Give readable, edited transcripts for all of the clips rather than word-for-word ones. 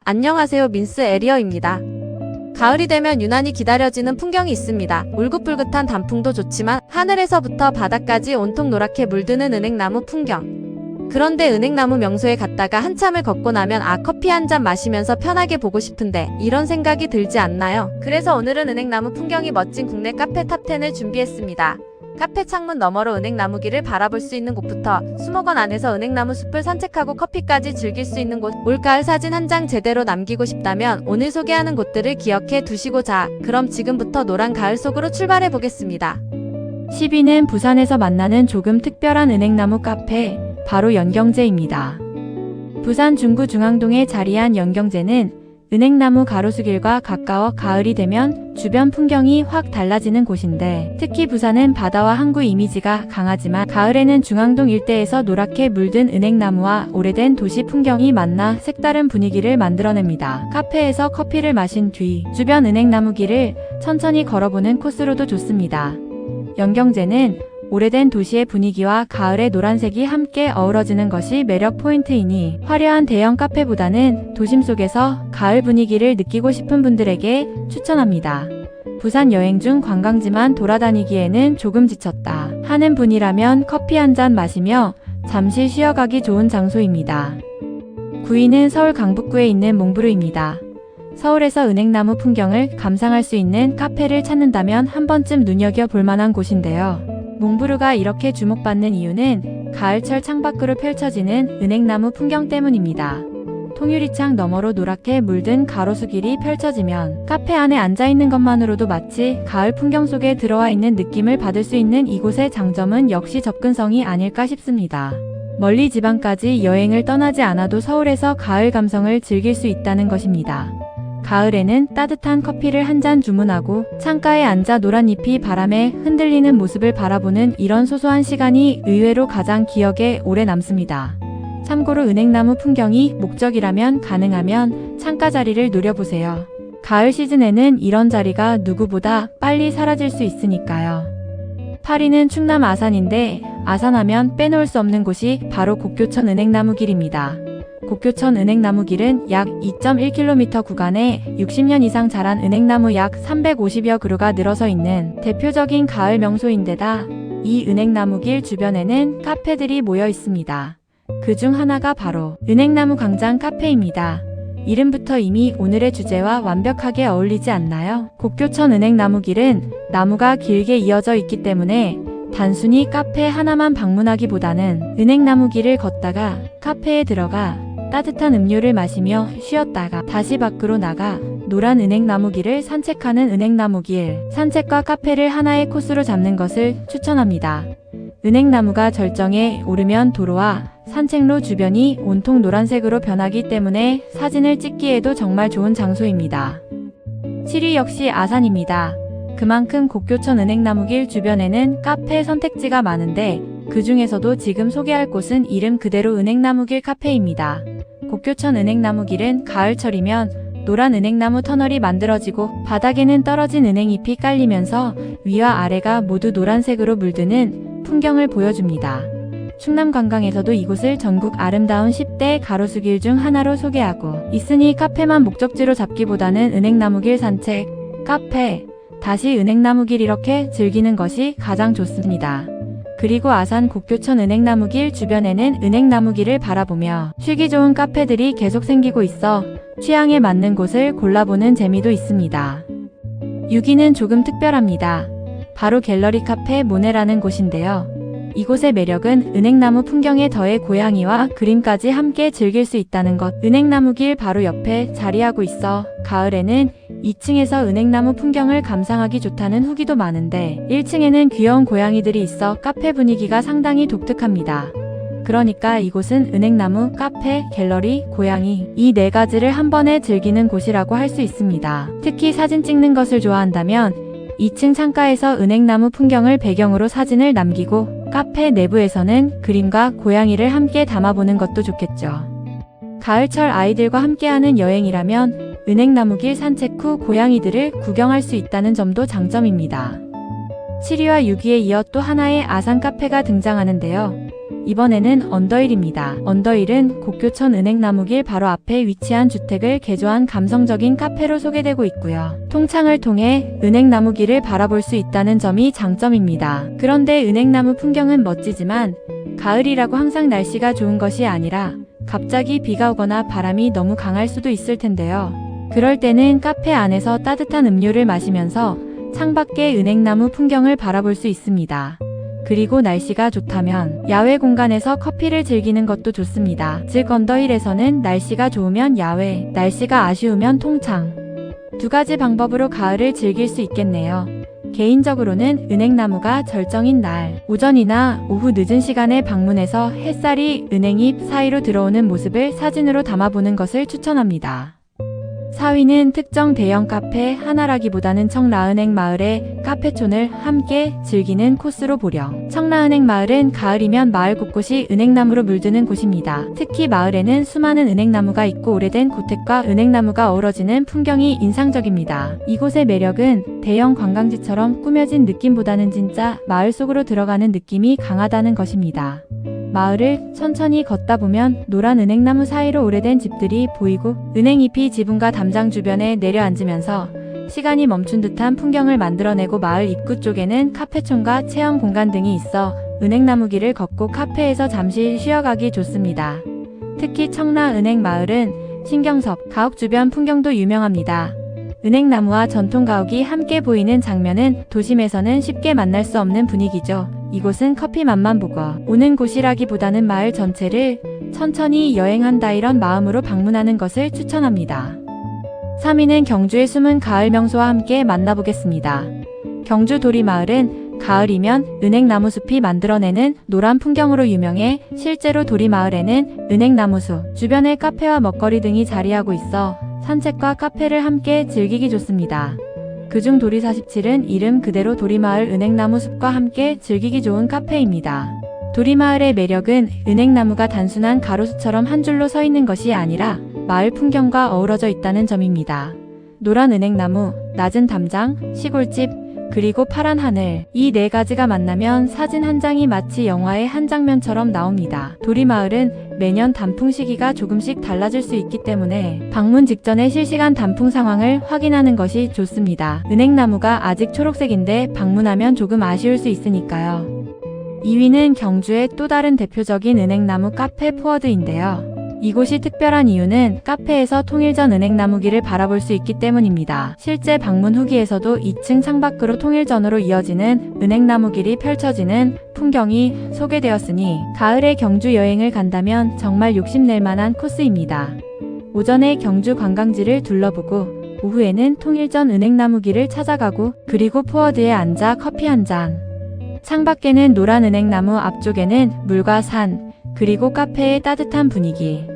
안녕하세요, 민스 에리어입니다. 가을이 되면 유난히 기다려지는 풍경이 있습니다. 울긋불긋한 단풍도 좋지만 하늘에서부터 바닥까지 온통 노랗게 물드는 은행나무 풍경. 그런데 은행나무 명소에 갔다가 한참을 걷고 나면 커피 한 잔 마시면서 편하게 보고 싶은데 이런 생각이 들지 않나요? 그래서 오늘은 은행나무 풍경이 멋진 국내 카페 탑10을 준비했습니다. 카페 창문 너머로 은행나무길을 바라볼 수 있는 곳부터 수목원 안에서 은행나무 숲을 산책하고 커피까지 즐길 수 있는 곳, 올가을 사진 한 장 제대로 남기고 싶다면 오늘 소개하는 곳들을 기억해 두시고 그럼 지금부터 노란 가을 속으로 출발해 보겠습니다. 10위는 부산에서 만나는 조금 특별한 은행나무 카페, 바로 연경제입니다. 부산 중구 중앙동에 자리한 연경제는 은행나무 가로수길과 가까워 가을이 되면 주변 풍경이 확 달라지는 곳인데, 특히 부산은 바다와 항구 이미지가 강하지만 가을에는 중앙동 일대에서 노랗게 물든 은행나무와 오래된 도시 풍경이 만나 색다른 분위기를 만들어냅니다. 카페에서 커피를 마신 뒤 주변 은행나무 길을 천천히 걸어보는 코스로도 좋습니다. 연경제는 오래된 도시의 분위기와 가을의 노란색이 함께 어우러지는 것이 매력 포인트이니 화려한 대형 카페보다는 도심 속에서 가을 분위기를 느끼고 싶은 분들에게 추천합니다. 부산 여행 중 관광지만 돌아다니기에는 조금 지쳤다 하는 분이라면 커피 한 잔 마시며 잠시 쉬어가기 좋은 장소입니다. 9위는 서울 강북구에 있는 몽브르입니다. 서울에서 은행나무 풍경을 감상할 수 있는 카페를 찾는다면 한 번쯤 눈여겨볼 만한 곳인데요. 몽브르가 이렇게 주목받는 이유는 가을철 창밖으로 펼쳐지는 은행나무 풍경 때문입니다. 통유리창 너머로 노랗게 물든 가로수길이 펼쳐지면 카페 안에 앉아있는 것만으로도 마치 가을 풍경 속에 들어와 있는 느낌을 받을 수 있는 이곳의 장점은 역시 접근성이 아닐까 싶습니다. 멀리 지방까지 여행을 떠나지 않아도 서울에서 가을 감성을 즐길 수 있다는 것입니다. 가을에는 따뜻한 커피를 한 잔 주문하고 창가에 앉아 노란 잎이 바람에 흔들리는 모습을 바라보는 이런 소소한 시간이 의외로 가장 기억에 오래 남습니다. 참고로 은행나무 풍경이 목적이라면 가능하면 창가 자리를 노려보세요. 가을 시즌에는 이런 자리가 누구보다 빨리 사라질 수 있으니까요. 8위는 충남 아산인데, 아산하면 빼놓을 수 없는 곳이 바로 곡교천 은행나무길입니다. 곡교천 은행나무길은 약 2.1km 구간에 60년 이상 자란 은행나무 약 350여 그루가 늘어서 있는 대표적인 가을 명소인데다 이 은행나무길 주변에는 카페들이 모여 있습니다. 그중 하나가 바로 은행나무 광장 카페입니다. 이름부터 이미 오늘의 주제와 완벽하게 어울리지 않나요? 곡교천 은행나무길은 나무가 길게 이어져 있기 때문에 단순히 카페 하나만 방문하기보다는 은행나무길을 걷다가 카페에 들어가 따뜻한 음료를 마시며 쉬었다가 다시 밖으로 나가 노란 은행나무길을 산책하는 은행나무길 산책과 카페를 하나의 코스로 잡는 것을 추천합니다. 은행나무가 절정에 오르면 도로와 산책로 주변이 온통 노란색으로 변하기 때문에 사진을 찍기에도 정말 좋은 장소입니다. 7위 역시 아산입니다. 그만큼 곡교천 은행나무길 주변에는 카페 선택지가 많은데 그 중에서도 지금 소개할 곳은 이름 그대로 은행나무길 카페입니다. 곡교천 은행나무길은 가을철이면 노란 은행나무 터널이 만들어지고 바닥에는 떨어진 은행잎이 깔리면서 위와 아래가 모두 노란색으로 물드는 풍경을 보여줍니다. 충남 관광에서도 이곳을 전국 아름다운 10대 가로수길 중 하나로 소개하고 있으니 카페만 목적지로 잡기보다는 은행나무길 산책, 카페, 다시 은행나무길 이렇게 즐기는 것이 가장 좋습니다. 그리고 아산 곡교천 은행나무길 주변에는 은행나무길을 바라보며 쉬기 좋은 카페들이 계속 생기고 있어 취향에 맞는 곳을 골라보는 재미도 있습니다. 6위는 조금 특별합니다. 바로 갤러리 카페 모네라는 곳인데요. 이곳의 매력은 은행나무 풍경에 더해 고양이와 그림까지 함께 즐길 수 있다는 것. 은행나무길 바로 옆에 자리하고 있어 가을에는 2층에서 은행나무 풍경을 감상하기 좋다는 후기도 많은데 1층에는 귀여운 고양이들이 있어 카페 분위기가 상당히 독특합니다. 그러니까 이곳은 은행나무, 카페, 갤러리, 고양이 이 네 가지를 한 번에 즐기는 곳이라고 할 수 있습니다. 특히 사진 찍는 것을 좋아한다면 2층 창가에서 은행나무 풍경을 배경으로 사진을 남기고 카페 내부에서는 그림과 고양이를 함께 담아보는 것도 좋겠죠. 가을철 아이들과 함께하는 여행이라면 은행나무길 산책 후 고양이들을 구경할 수 있다는 점도 장점입니다. 7위와 6위에 이어 또 하나의 아산 카페가 등장하는데요. 이번에는 언더힐입니다. 언더힐은 곡교천 은행나무길 바로 앞에 위치한 주택을 개조한 감성적인 카페로 소개되고 있고요. 통창을 통해 은행나무길을 바라볼 수 있다는 점이 장점입니다. 그런데 은행나무 풍경은 멋지지만 가을이라고 항상 날씨가 좋은 것이 아니라 갑자기 비가 오거나 바람이 너무 강할 수도 있을 텐데요. 그럴 때는 카페 안에서 따뜻한 음료를 마시면서 창밖의 은행나무 풍경을 바라볼 수 있습니다. 그리고 날씨가 좋다면 야외 공간에서 커피를 즐기는 것도 좋습니다. 즉 언더힐에서는 날씨가 좋으면 야외, 날씨가 아쉬우면 통창. 두 가지 방법으로 가을을 즐길 수 있겠네요. 개인적으로는 은행나무가 절정인 날, 오전이나 오후 늦은 시간에 방문해서 햇살이 은행잎 사이로 들어오는 모습을 사진으로 담아보는 것을 추천합니다. 4위는 특정 대형 카페 하나라기보다는 청라은행 마을의 카페촌을 함께 즐기는 코스로 보령. 청라은행 마을은 가을이면 마을 곳곳이 은행나무로 물드는 곳입니다. 특히 마을에는 수많은 은행나무가 있고 오래된 고택과 은행나무가 어우러지는 풍경이 인상적입니다. 이곳의 매력은 대형 관광지처럼 꾸며진 느낌보다는 진짜 마을 속으로 들어가는 느낌이 강하다는 것입니다. 마을을 천천히 걷다 보면 노란 은행나무 사이로 오래된 집들이 보이고 은행잎이 지붕과 담장 주변에 내려앉으면서 시간이 멈춘 듯한 풍경을 만들어내고 마을 입구 쪽에는 카페촌과 체험 공간 등이 있어 은행나무 길을 걷고 카페에서 잠시 쉬어가기 좋습니다. 특히 청라은행 마을은 신경섭, 가옥 주변 풍경도 유명합니다. 은행나무와 전통 가옥이 함께 보이는 장면은 도심에서는 쉽게 만날 수 없는 분위기죠. 이곳은 커피 맛만 보고 오는 곳이라기보다는 마을 전체를 천천히 여행한다 이런 마음으로 방문하는 것을 추천합니다. 3위는 경주의 숨은 가을 명소와 함께 만나보겠습니다. 경주 도리마을은 가을이면 은행나무 숲이 만들어내는 노란 풍경으로 유명해 실제로 도리마을에는 은행나무숲, 주변에 카페와 먹거리 등이 자리하고 있어 산책과 카페를 함께 즐기기 좋습니다. 그중 도리47은 이름 그대로 도리마을 은행나무 숲과 함께 즐기기 좋은 카페입니다. 도리마을의 매력은 은행나무가 단순한 가로수처럼 한 줄로 서 있는 것이 아니라 마을 풍경과 어우러져 있다는 점입니다. 노란 은행나무, 낮은 담장, 시골집, 그리고 파란 하늘, 이 네 가지가 만나면 사진 한 장이 마치 영화의 한 장면처럼 나옵니다. 도리마을은 매년 단풍 시기가 조금씩 달라질 수 있기 때문에 방문 직전에 실시간 단풍 상황을 확인하는 것이 좋습니다. 은행나무가 아직 초록색인데 방문하면 조금 아쉬울 수 있으니까요. 2위는 경주의 또 다른 대표적인 은행나무 카페 포워드인데요. 이곳이 특별한 이유는 카페에서 통일전 은행나무길을 바라볼 수 있기 때문입니다. 실제 방문 후기에서도 2층 창밖으로 통일전으로 이어지는 은행나무길이 펼쳐지는 풍경이 소개되었으니 가을에 경주 여행을 간다면 정말 욕심낼 만한 코스입니다. 오전에 경주 관광지를 둘러보고 오후에는 통일전 은행나무길을 찾아가고 그리고 포워드에 앉아 커피 한 잔. 창밖에는 노란 은행나무, 앞쪽에는 물과 산, 그리고 카페의 따뜻한 분위기.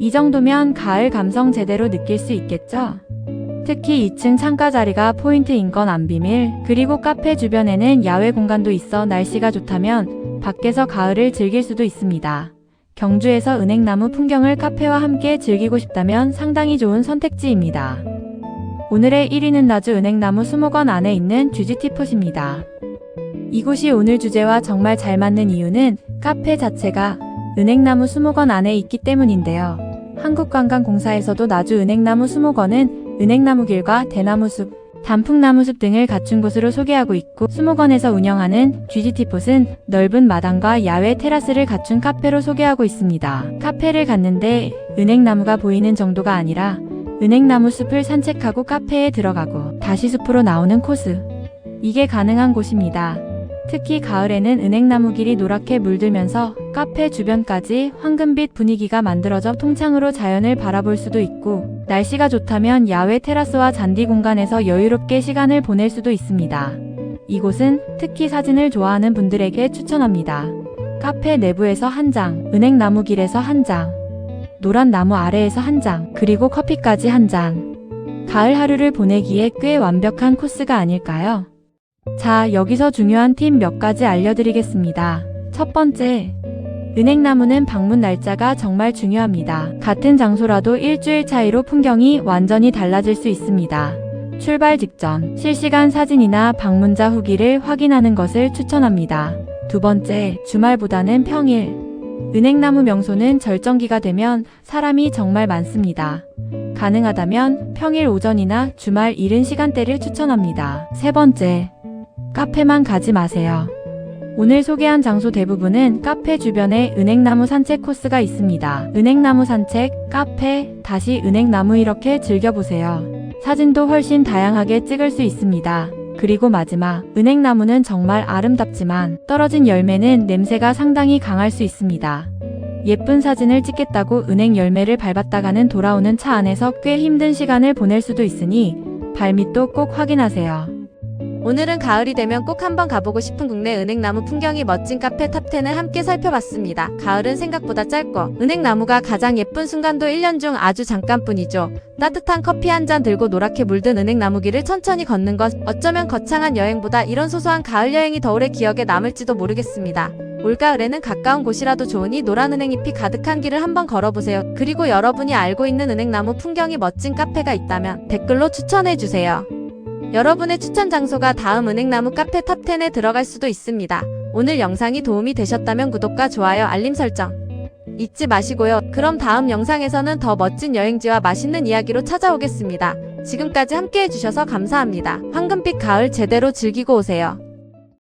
이 정도면 가을 감성 제대로 느낄 수 있겠죠? 특히 2층 창가 자리가 포인트인 건 안 비밀. 그리고 카페 주변에는 야외 공간도 있어 날씨가 좋다면 밖에서 가을을 즐길 수도 있습니다. 경주에서 은행나무 풍경을 카페와 함께 즐기고 싶다면 상당히 좋은 선택지입니다. 오늘의 1위는 나주 은행나무 수목원 안에 있는 GGT폿입니다. 이곳이 오늘 주제와 정말 잘 맞는 이유는 카페 자체가 은행나무 수목원 안에 있기 때문인데요. 한국관광공사에서도 나주 은행나무 수목원은 은행나무길과 대나무숲, 단풍나무숲 등을 갖춘 곳으로 소개하고 있고 수목원에서 운영하는 GGT폿은 넓은 마당과 야외 테라스를 갖춘 카페로 소개하고 있습니다. 카페를 갔는데 은행나무가 보이는 정도가 아니라 은행나무 숲을 산책하고 카페에 들어가고 다시 숲으로 나오는 코스. 이게 가능한 곳입니다. 특히 가을에는 은행나무 길이 노랗게 물들면서 카페 주변까지 황금빛 분위기가 만들어져 통창으로 자연을 바라볼 수도 있고 날씨가 좋다면 야외 테라스와 잔디 공간에서 여유롭게 시간을 보낼 수도 있습니다. 이곳은 특히 사진을 좋아하는 분들에게 추천합니다. 카페 내부에서 한 장, 은행나무 길에서 한 장, 노란 나무 아래에서 한 장, 그리고 커피까지 한 잔. 가을 하루를 보내기에 꽤 완벽한 코스가 아닐까요? 자, 여기서 중요한 팁 몇 가지 알려드리겠습니다. 첫 번째, 은행나무는 방문 날짜가 정말 중요합니다. 같은 장소라도 일주일 차이로 풍경이 완전히 달라질 수 있습니다. 출발 직전, 실시간 사진이나 방문자 후기를 확인하는 것을 추천합니다. 두 번째, 주말보다는 평일. 은행나무 명소는 절정기가 되면 사람이 정말 많습니다. 가능하다면 평일 오전이나 주말 이른 시간대를 추천합니다. 세 번째, 카페만 가지 마세요. 오늘 소개한 장소 대부분은 카페 주변에 은행나무 산책 코스가 있습니다. 은행나무 산책, 카페, 다시 은행나무 이렇게 즐겨보세요. 사진도 훨씬 다양하게 찍을 수 있습니다. 그리고 마지막, 은행나무는 정말 아름답지만 떨어진 열매는 냄새가 상당히 강할 수 있습니다. 예쁜 사진을 찍겠다고 은행 열매를 밟았다가는 돌아오는 차 안에서 꽤 힘든 시간을 보낼 수도 있으니 발밑도 꼭 확인하세요. 오늘은 가을이 되면 꼭 한번 가보고 싶은 국내 은행나무 풍경이 멋진 카페 탑10을 함께 살펴봤습니다. 가을은 생각보다 짧고 은행나무가 가장 예쁜 순간도 1년 중 아주 잠깐뿐이죠. 따뜻한 커피 한 잔 들고 노랗게 물든 은행나무 길을 천천히 걷는 것, 어쩌면 거창한 여행보다 이런 소소한 가을 여행이 더 오래 기억에 남을지도 모르겠습니다. 올가을에는 가까운 곳이라도 좋으니 노란 은행잎이 가득한 길을 한번 걸어보세요. 그리고 여러분이 알고 있는 은행나무 풍경이 멋진 카페가 있다면 댓글로 추천해주세요. 여러분의 추천 장소가 다음 은행나무 카페 탑10에 들어갈 수도 있습니다. 오늘 영상이 도움이 되셨다면 구독과 좋아요, 알림 설정 잊지 마시고요. 그럼 다음 영상에서는 더 멋진 여행지와 맛있는 이야기로 찾아오겠습니다. 지금까지 함께 해주셔서 감사합니다. 황금빛 가을 제대로 즐기고 오세요.